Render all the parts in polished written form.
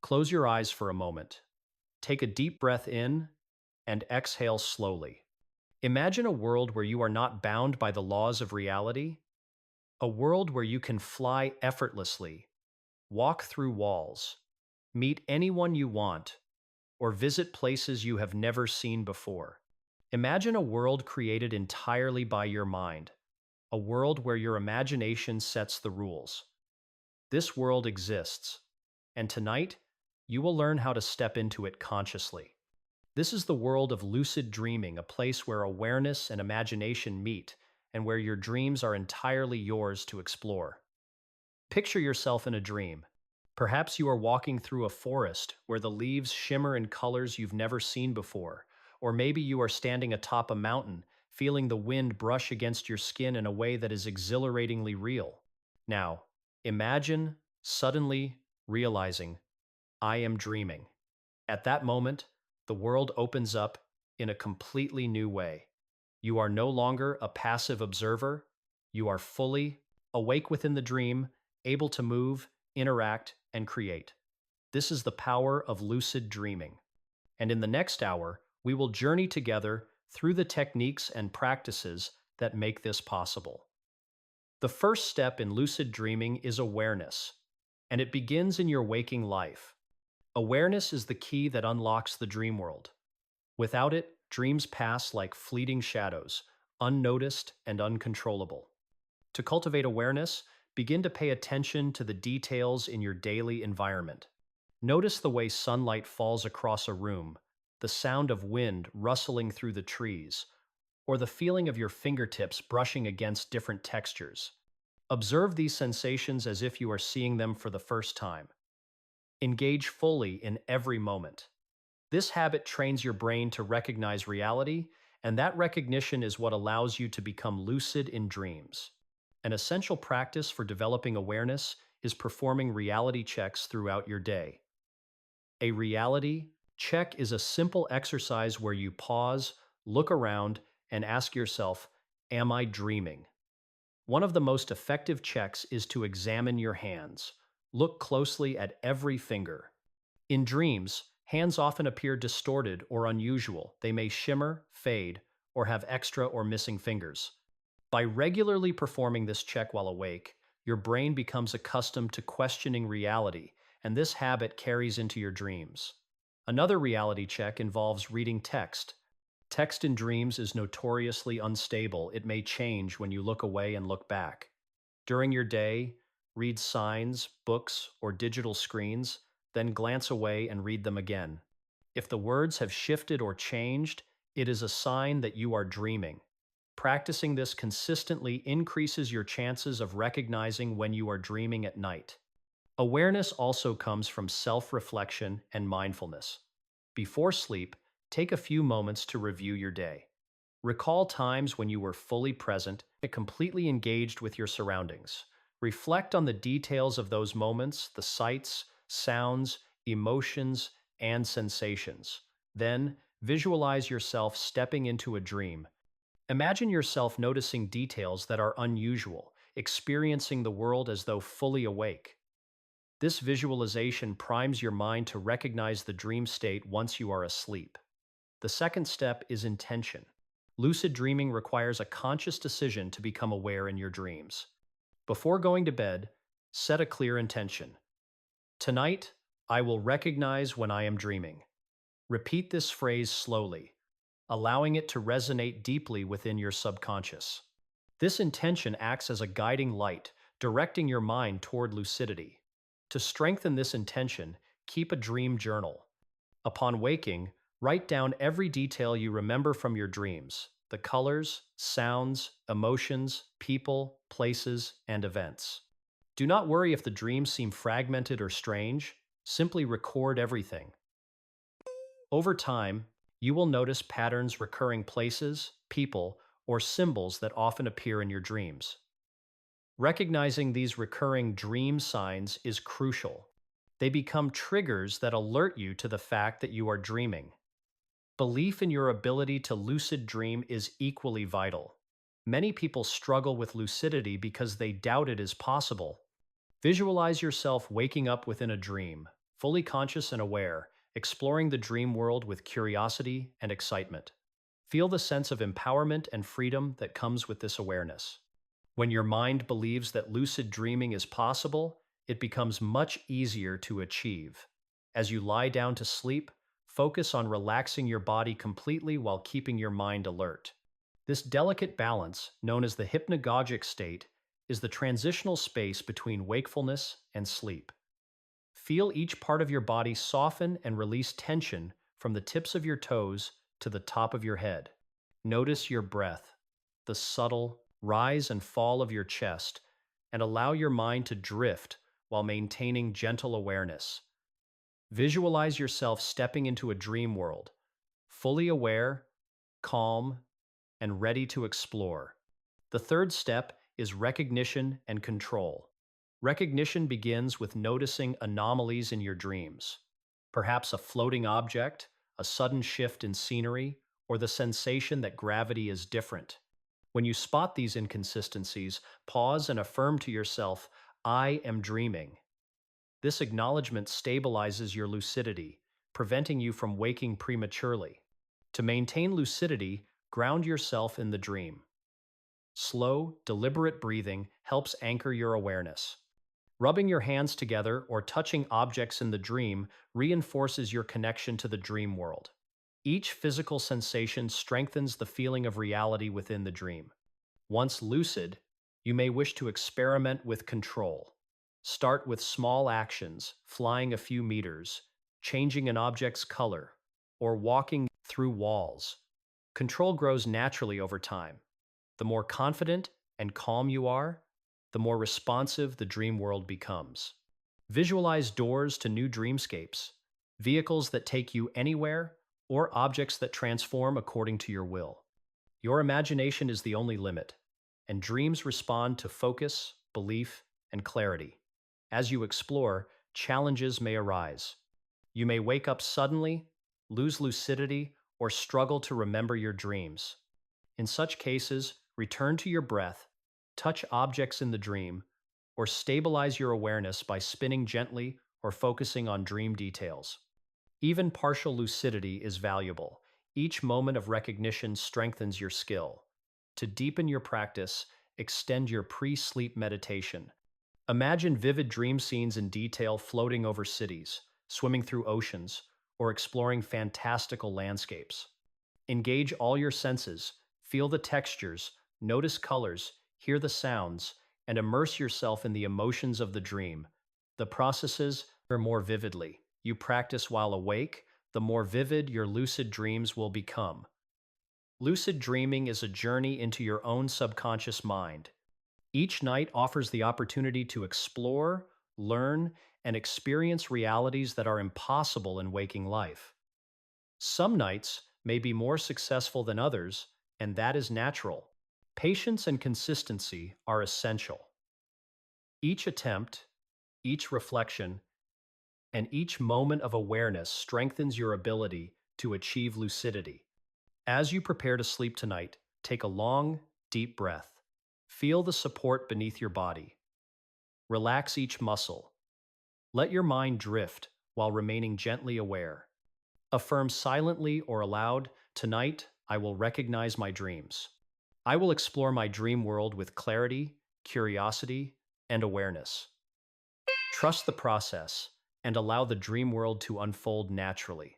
Close your eyes for a moment. Take a deep breath in and exhale slowly. Imagine a world where you are not bound by the laws of reality, a world where you can fly effortlessly, walk through walls, meet anyone you want, or visit places you have never seen before. Imagine a world created entirely by your mind, a world where your imagination sets the rules. This world exists, and tonight, you will learn how to step into it consciously. This is the world of lucid dreaming, a place where awareness and imagination meet, and where your dreams are entirely yours to explore. Picture yourself in a dream. Perhaps you are walking through a forest where the leaves shimmer in colors you've never seen before, or maybe you are standing atop a mountain, feeling the wind brush against your skin in a way that is exhilaratingly real. Now, imagine suddenly realizing, I am dreaming. At that moment, the world opens up in a completely new way. You are no longer a passive observer. You are fully awake within the dream, able to move, interact, and create. This is the power of lucid dreaming. And in the next hour, we will journey together through the techniques and practices that make this possible. The first step in lucid dreaming is awareness, and it begins in your waking life. Awareness is the key that unlocks the dream world. Without it, dreams pass like fleeting shadows, unnoticed and uncontrollable. To cultivate awareness, begin to pay attention to the details in your daily environment. Notice the way sunlight falls across a room, the sound of wind rustling through the trees, or the feeling of your fingertips brushing against different textures. Observe these sensations as if you are seeing them for the first time. Engage fully in every moment. This habit trains your brain to recognize reality, and that recognition is what allows you to become lucid in dreams. An essential practice for developing awareness is performing reality checks throughout your day. A reality check is a simple exercise where you pause, look around, and ask yourself, am I dreaming? One of the most effective checks is to examine your hands. Look closely at every finger. In dreams, hands often appear distorted or unusual. They may shimmer, fade, or have extra or missing fingers. By regularly performing this check while awake, your brain becomes accustomed to questioning reality, and this habit carries into your dreams. Another reality check involves reading text. Text in dreams is notoriously unstable. It may change when you look away and look back. During your day, read signs, books, or digital screens, then glance away and read them again. If the words have shifted or changed, it is a sign that you are dreaming. Practicing this consistently increases your chances of recognizing when you are dreaming at night. Awareness also comes from self-reflection and mindfulness. Before sleep, take a few moments to review your day. Recall times when you were fully present and completely engaged with your surroundings. Reflect on the details of those moments, the sights, sounds, emotions, and sensations. Then, visualize yourself stepping into a dream. Imagine yourself noticing details that are unusual, experiencing the world as though fully awake. This visualization primes your mind to recognize the dream state once you are asleep. The second step is intention. Lucid dreaming requires a conscious decision to become aware in your dreams. Before going to bed, set a clear intention. Tonight, I will recognize when I am dreaming. Repeat this phrase slowly, allowing it to resonate deeply within your subconscious. This intention acts as a guiding light, directing your mind toward lucidity. To strengthen this intention, keep a dream journal. Upon waking, write down every detail you remember from your dreams, the colors, sounds, emotions, people, places, and events. Do not worry if the dreams seem fragmented or strange, simply record everything. Over time, you will notice patterns, recurring places, people, or symbols that often appear in your dreams. Recognizing these recurring dream signs is crucial. They become triggers that alert you to the fact that you are dreaming. Belief in your ability to lucid dream is equally vital. Many people struggle with lucidity because they doubt it is possible. Visualize yourself waking up within a dream, fully conscious and aware, exploring the dream world with curiosity and excitement. Feel the sense of empowerment and freedom that comes with this awareness. When your mind believes that lucid dreaming is possible, it becomes much easier to achieve. As you lie down to sleep, focus on relaxing your body completely while keeping your mind alert. This delicate balance, known as the hypnagogic state, is the transitional space between wakefulness and sleep. Feel each part of your body soften and release tension from the tips of your toes to the top of your head. Notice your breath, the subtle rise and fall of your chest, and allow your mind to drift while maintaining gentle awareness. Visualize yourself stepping into a dream world, fully aware, calm, and ready to explore. The third step is recognition and control. Recognition begins with noticing anomalies in your dreams. Perhaps a floating object, a sudden shift in scenery, or the sensation that gravity is different. When you spot these inconsistencies, pause and affirm to yourself, I am dreaming. This acknowledgement stabilizes your lucidity, preventing you from waking prematurely. To maintain lucidity, ground yourself in the dream. Slow, deliberate breathing helps anchor your awareness. Rubbing your hands together or touching objects in the dream reinforces your connection to the dream world. Each physical sensation strengthens the feeling of reality within the dream. Once lucid, you may wish to experiment with control. Start with small actions, flying a few meters, changing an object's color, or walking through walls. Control grows naturally over time. The more confident and calm you are, the more responsive the dream world becomes. Visualize doors to new dreamscapes, vehicles that take you anywhere, or objects that transform according to your will. Your imagination is the only limit, and dreams respond to focus, belief, and clarity. As you explore, challenges may arise. You may wake up suddenly, lose lucidity, or struggle to remember your dreams. In such cases, return to your breath, touch objects in the dream, or stabilize your awareness by spinning gently or focusing on dream details. Even partial lucidity is valuable. Each moment of recognition strengthens your skill. To deepen your practice, extend your pre-sleep meditation. Imagine vivid dream scenes in detail floating over cities, swimming through oceans, or exploring fantastical landscapes. Engage all your senses, feel the textures, notice colors, hear the sounds, and immerse yourself in the emotions of the dream. The processes are more vividly. You practice while awake, the more vivid your lucid dreams will become. Lucid dreaming is a journey into your own subconscious mind. Each night offers the opportunity to explore, learn, and experience realities that are impossible in waking life. Some nights may be more successful than others, and that is natural. Patience and consistency are essential. Each attempt, each reflection, and each moment of awareness strengthens your ability to achieve lucidity. As you prepare to sleep tonight, take a long, deep breath. Feel the support beneath your body. Relax each muscle. Let your mind drift while remaining gently aware. Affirm silently or aloud, tonight I will recognize my dreams. I will explore my dream world with clarity, curiosity, and awareness. Trust the process and allow the dream world to unfold naturally.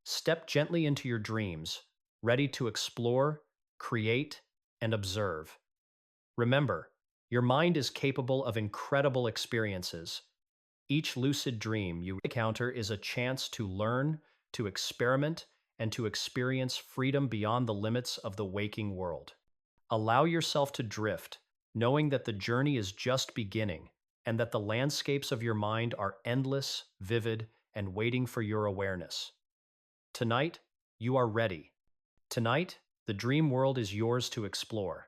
Step gently into your dreams, ready to explore, create, and observe. Remember, your mind is capable of incredible experiences. Each lucid dream you encounter is a chance to learn, to experiment, and to experience freedom beyond the limits of the waking world. Allow yourself to drift, knowing that the journey is just beginning and that the landscapes of your mind are endless, vivid, and waiting for your awareness. Tonight, you are ready. Tonight, the dream world is yours to explore.